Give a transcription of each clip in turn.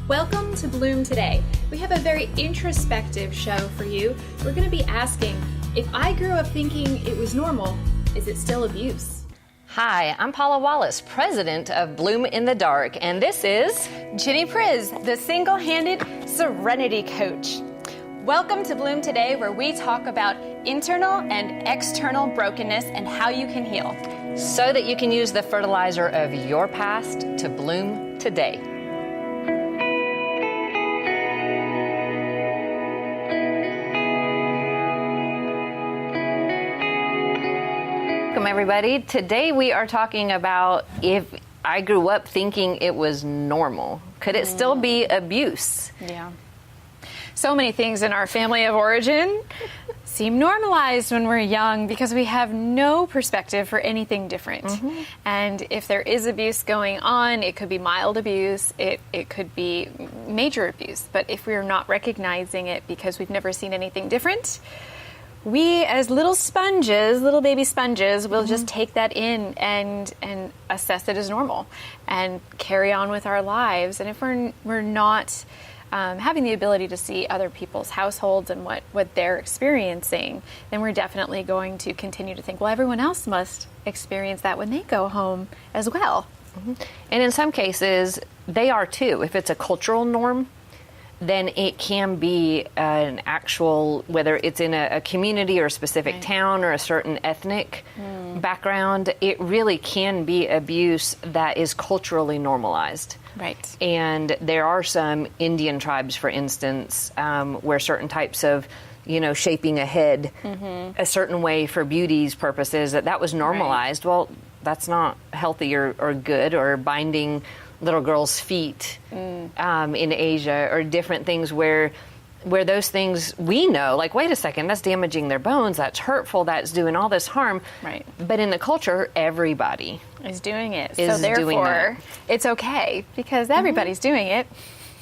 Welcome to Bloom Today. We have a very introspective show for you. We're going to be asking, if I grew up thinking it was normal, is it still abuse? Hi, I'm Paula Wallace, president of Bloom in the Dark, and this is Ginny Paula, the single-handed serenity coach. Welcome to Bloom Today, where we talk about internal and external brokenness and how you can heal, so that you can use the fertilizer of your past to bloom today. Welcome, everybody. Today we are talking about if I grew up thinking it was normal. Could it still be abuse? Yeah. So many things in our family of origin seem normalized when we're young because we have no perspective for anything different. And if there is abuse going on, it could be mild abuse, it could be major abuse. But if we're not recognizing it because we've never seen anything different, we as little sponges, little baby sponges, will just take that in and assess it as normal and carry on with our lives. And if we're not having the ability to see other people's households and what they're experiencing, then we're definitely going to continue to think, well, everyone else must experience that when they go home as well. And in some cases, they are too. If it's a cultural norm, then it can be an actual, whether it's in a community or a specific town or a certain ethnic background, it really can be abuse that is culturally normalized. Right. And there are some Indian tribes, for instance, where certain types of, shaping a head a certain way for beauty's purposes, that was normalized. Right. Well, that's not healthy or good, or binding little girls' feet in Asia, or different things where those things we know, like, wait a second, that's damaging their bones, that's hurtful, that's doing all this harm. Right. But in the culture, everybody is doing it. So therefore, it's okay because everybody's doing it.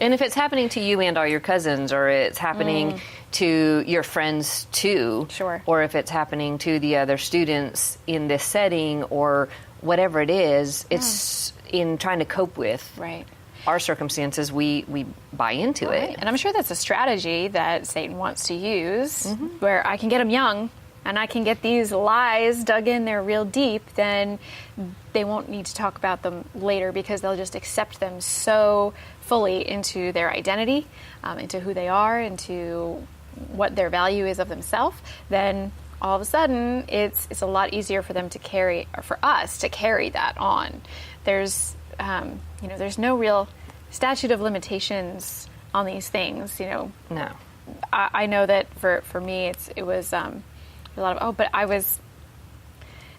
And if it's happening to you and all your cousins, or it's happening to your friends too, Sure. or if it's happening to the other students in this setting, or whatever it is, it's in trying to cope with our circumstances, we buy into it. And I'm sure that's a strategy that Satan wants to use, where I can get them young and I can get these lies dug in there real deep, then they won't need to talk about them later because they'll just accept them so fully into their identity, into who they are, into what their value is of themselves. Then all of a sudden it's a lot easier for them to carry, or for us to carry that on. There's there's no real statute of limitations on these things. No. I know that for me it was a lot of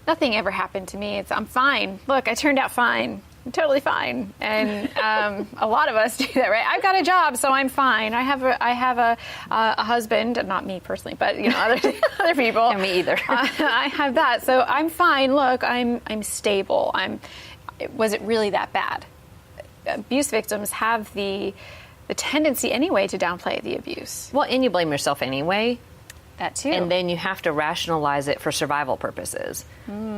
nothing ever happened to me. I'm fine. Look, I turned out fine. I'm totally fine. And a lot of us do that, right? I've got a job, so I'm fine. I have a husband, not me personally, but other people. And me either. I have that, so I'm fine. Look, I'm stable. Was it really that bad? Abuse victims have the tendency anyway to downplay the abuse. Well, and you blame yourself anyway. That too. And then you have to rationalize it for survival purposes.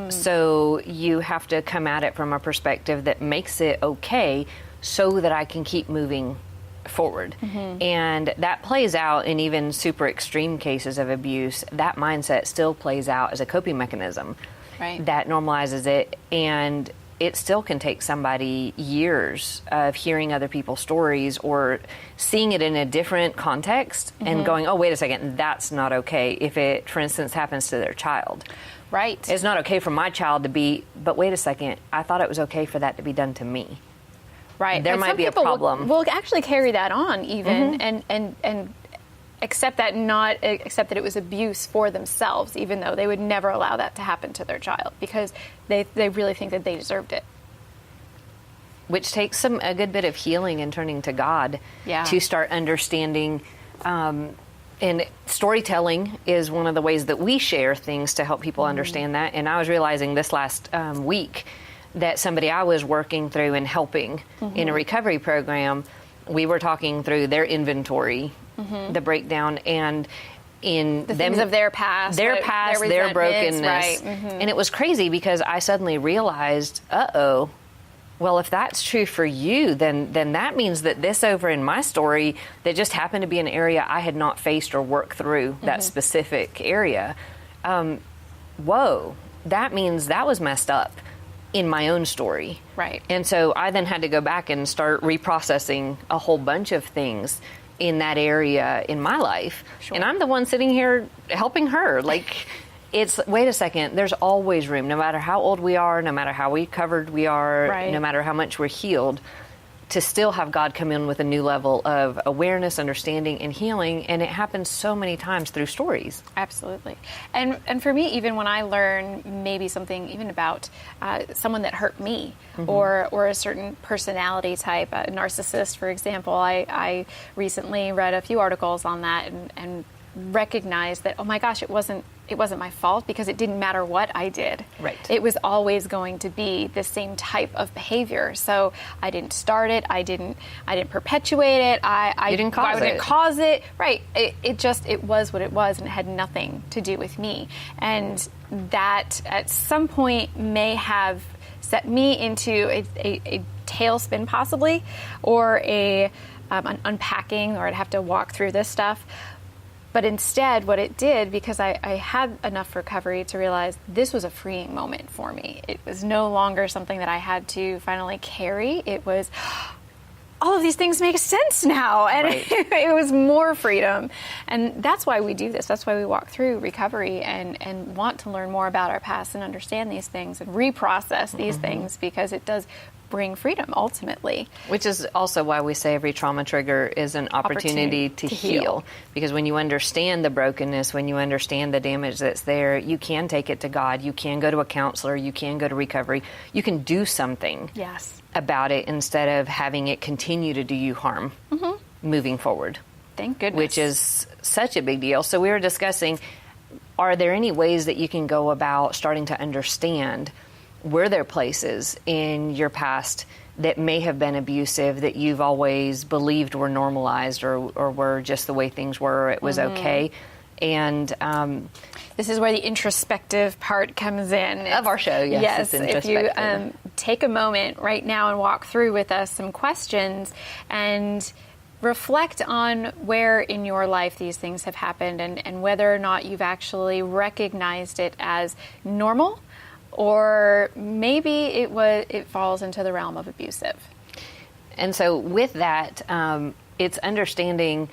So you have to come at it from a perspective that makes it okay so that I can keep moving forward. And that plays out in even super extreme cases of abuse. That mindset still plays out as a coping mechanism that normalizes it, and it still can take somebody years of hearing other people's stories or seeing it in a different context and going, oh, wait a second, that's not okay. If it, for instance, happens to their child. Right. It's not okay for my child to be, but wait a second, I thought it was okay for that to be done to me. Right. There might be a problem. Will actually carry that on even and accept that it was abuse for themselves, even though they would never allow that to happen to their child because they really think that they deserved it. Which takes a good bit of healing and turning to God to start understanding. And storytelling is one of the ways that we share things to help people understand that. And I was realizing this last week that somebody I was working through and helping in a recovery program, we were talking through their inventory, the breakdown, and in the things of their past, their brokenness. Right. And it was crazy because I suddenly realized, Well, if that's true for you, then that means that this over in my story that just happened to be an area I had not faced or worked through, that specific area, whoa, that means that was messed up in my own story. Right. And so I then had to go back and start reprocessing a whole bunch of things in that area in my life. Sure. And I'm the one sitting here helping her. Like, it's, wait a second, there's always room, no matter how old we are, no matter how recovered we are, Right. no matter how much we're healed, to still have God come in with a new level of awareness, understanding, and healing. And it happens so many times through stories. Absolutely. And for me, even when I learn maybe something even about someone that hurt me or a certain personality type, a narcissist, for example, I recently read a few articles on that and recognized that, oh my gosh, it wasn't my fault, because it didn't matter what I did. Right. It was always going to be the same type of behavior. So I didn't start it. I didn't perpetuate it. I didn't cause it. Right. It was what it was, and it had nothing to do with me. And that at some point may have set me into a tailspin possibly, or an unpacking, or I'd have to walk through this stuff. But instead, what it did, because I had enough recovery to realize this was a freeing moment for me. It was no longer something that I had to finally carry. It was, all of these things make sense now. And Right. it was more freedom. And that's why we do this. That's why we walk through recovery and want to learn more about our past and understand these things and reprocess these things, because it does bring freedom ultimately. Which is also why we say every trauma trigger is an opportunity to heal. Because when you understand the brokenness, when you understand the damage that's there, you can take it to God. You can go to a counselor. You can go to recovery. You can do something Yes. about it instead of having it continue to do you harm moving forward. Thank goodness. Which is such a big deal. So we were discussing, are there any ways that you can go about starting to understand, were there places in your past that may have been abusive that you've always believed were normalized or were just the way things were, or it was okay? And this is where the introspective part comes in. Of our show, yes, it's if you introspective. take a moment right now and walk through with us some questions and reflect on where in your life these things have happened, and whether or not you've actually recognized it as normal, or maybe it falls into the realm of abusive. And so with that, it's understanding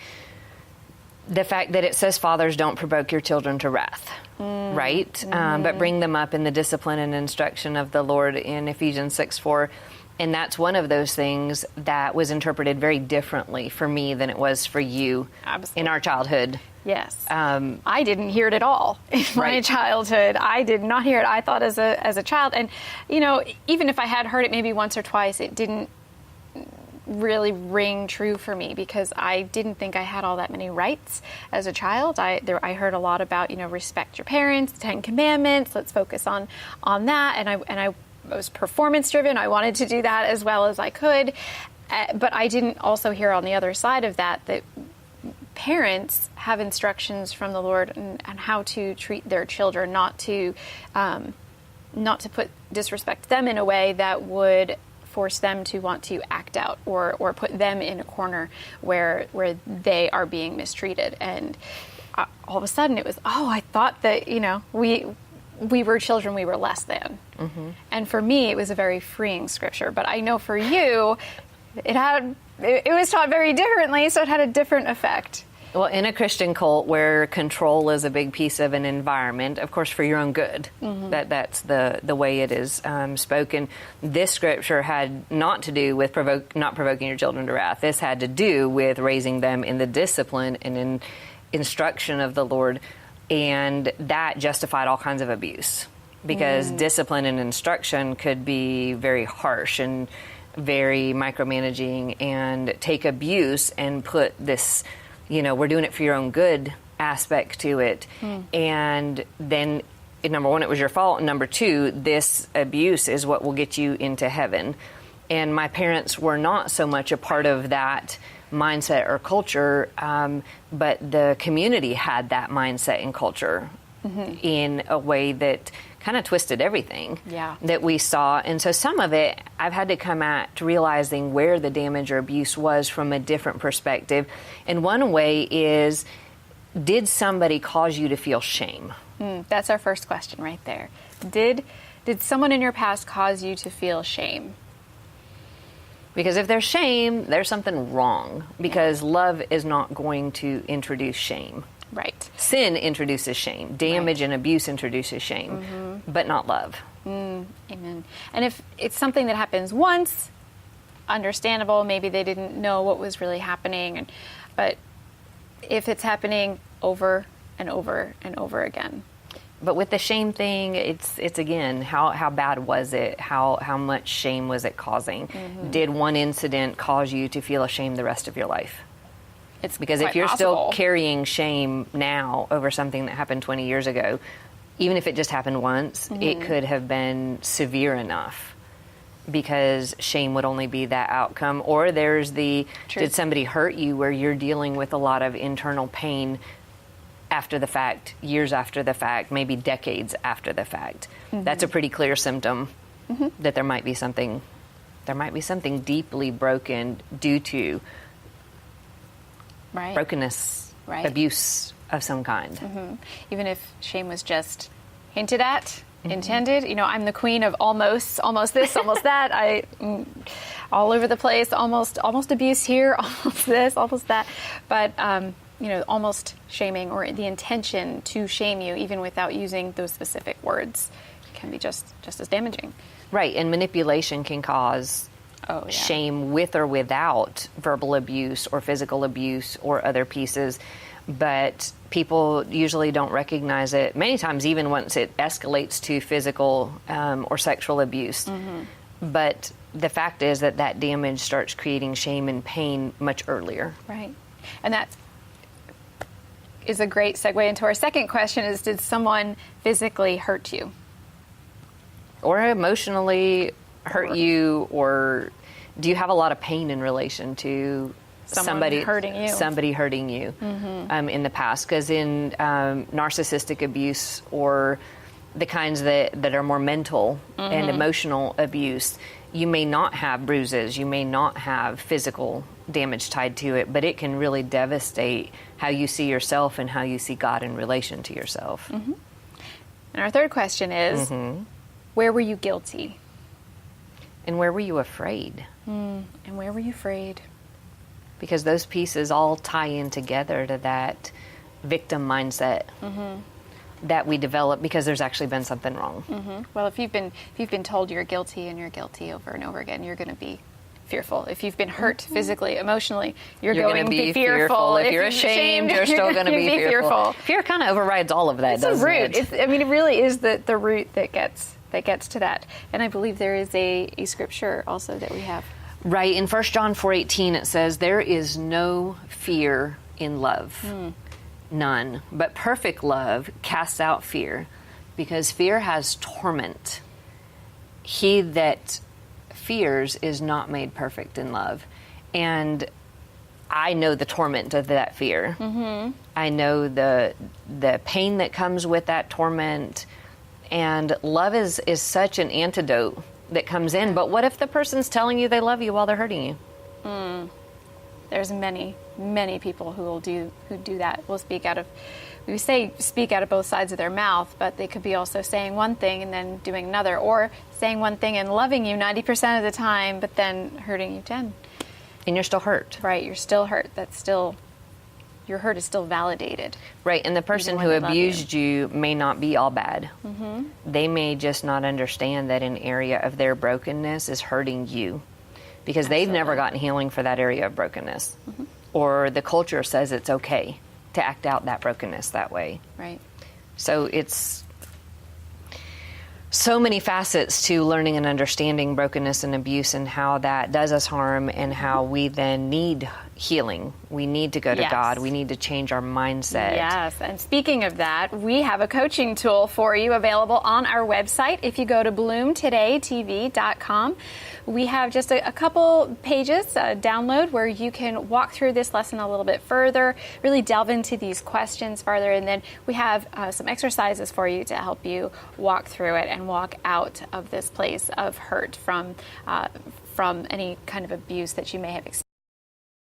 the fact that it says, fathers, don't provoke your children to wrath, right? But bring them up in the discipline and instruction of the Lord in Ephesians 6:4. And that's one of those things that was interpreted very differently for me than it was for you in our childhood. Yes. I didn't hear it at all in my childhood. I did not hear it. I thought as a child, and even if I had heard it maybe once or twice, it didn't really ring true for me, because I didn't think I had all that many rights as a child. I heard a lot about, respect your parents, 10 Commandments, let's focus on that, and I was performance driven. I wanted to do that as well as I could, but I didn't also hear on the other side of that parents have instructions from the Lord on how to treat their children, not to disrespect them in a way that would force them to want to act out or put them in a corner where they are being mistreated. And all of a sudden it was, I thought that, we were children, we were less than. And for me, it was a very freeing scripture. But I know for you, it was taught very differently, so it had a different effect. Well, in a Christian cult where control is a big piece of an environment, of course, for your own good, that's the way it is spoken. This scripture had not to do with not provoking your children to wrath. This had to do with raising them in the discipline and in instruction of the Lord, and that justified all kinds of abuse, because discipline and instruction could be very harsh and very micromanaging and take abuse and put this, we're doing it for your own good aspect to it. And then, number one, it was your fault. And number two, this abuse is what will get you into heaven. And my parents were not so much a part of that mindset or culture, but the community had that mindset and culture in a way that kind of twisted everything Yeah. that we saw. And so some of it, I've had to come at realizing where the damage or abuse was from a different perspective. And one way is, did somebody cause you to feel shame? That's our first question right there. Did someone in your past cause you to feel shame? Because if there's shame, there's something wrong, because love is not going to introduce shame. Right. Sin introduces shame. Damage and abuse introduces shame, but not love. Amen. And if it's something that happens once, understandable, maybe they didn't know what was really happening, but if it's happening over and over and over again. But with the shame thing, it's again, how bad was it? How much shame was it causing? Did one incident cause you to feel ashamed the rest of your life? It's Because if quite you're possible. still carrying shame now over something that happened 20 years ago, even if it just happened once, it could have been severe enough, because shame would only be that outcome. Or there's True. did somebody hurt you, where you're dealing with a lot of internal pain after the fact, years after the fact, maybe decades after the fact. That's a pretty clear symptom that there might be something deeply broken due to right. brokenness, Right. abuse of some kind. Even if shame was just hinted at, intended. I'm the queen of almost this, almost that. All over the place, almost abuse here, almost this, almost that. But almost shaming, or the intention to shame you, even without using those specific words, can be just as damaging. Right, and manipulation can cause shame with or without verbal abuse or physical abuse or other pieces. But people usually don't recognize it, many times even once it escalates to physical or sexual abuse. But the fact is that damage starts creating shame and pain much earlier. Right. And that is a great segue into our second question, is, did someone physically hurt you? Or emotionally hurt you, or do you have a lot of pain in relation to somebody hurting you? Somebody hurting you in the past? Because in narcissistic abuse, or the kinds that are more mental and emotional abuse, you may not have bruises, you may not have physical damage tied to it, but it can really devastate how you see yourself and how you see God in relation to yourself. And our third question is, where were you guilty? And where were you afraid? And where were you afraid? Because those pieces all tie in together to that victim mindset that we develop because there's actually been something wrong. Well, if you've been told you're guilty and you're guilty over and over again, you're going to be fearful. If you've been hurt physically, emotionally, you're going to be fearful. If you're ashamed, you're still going to be fearful. Fear kind of overrides all of that, It's doesn't a root. it? It really is the root that gets to that. And I believe there is a scripture also that we have. Right. In 1 John 4:18, it says, "There is no fear in love, none. But perfect love casts out fear, because fear has torment. He that fears is not made perfect in love." And I know the torment of that fear. I know the pain that comes with that torment. And love is such an antidote that comes in. But what if the person's telling you they love you while they're hurting you? There's many people who do that. Will speak out of both sides of their mouth, but they could be also saying one thing and then doing another, or saying one thing and loving you 90% of the time, but then hurting you 10. And you're still hurt. Right, you're still hurt. Your hurt is still validated. Right, and the person when who they love abused you may not be all bad. They may just not understand that an area of their brokenness is hurting you, because they've never gotten healing for that area of brokenness. Or the culture says it's okay to act out that brokenness that way. Right. So so many facets to learning and understanding brokenness and abuse and how that does us harm and how we then need healing. We need to go to Yes. God. We need to change our mindset. Yes, and speaking of that, we have a coaching tool for you available on our website. If you go to bloomtodaytv.com, we have just a couple pages, download, where you can walk through this lesson a little bit further, really delve into these questions further, and then we have some exercises for you to help you walk through it and walk out of this place of hurt from any kind of abuse that you may have experienced.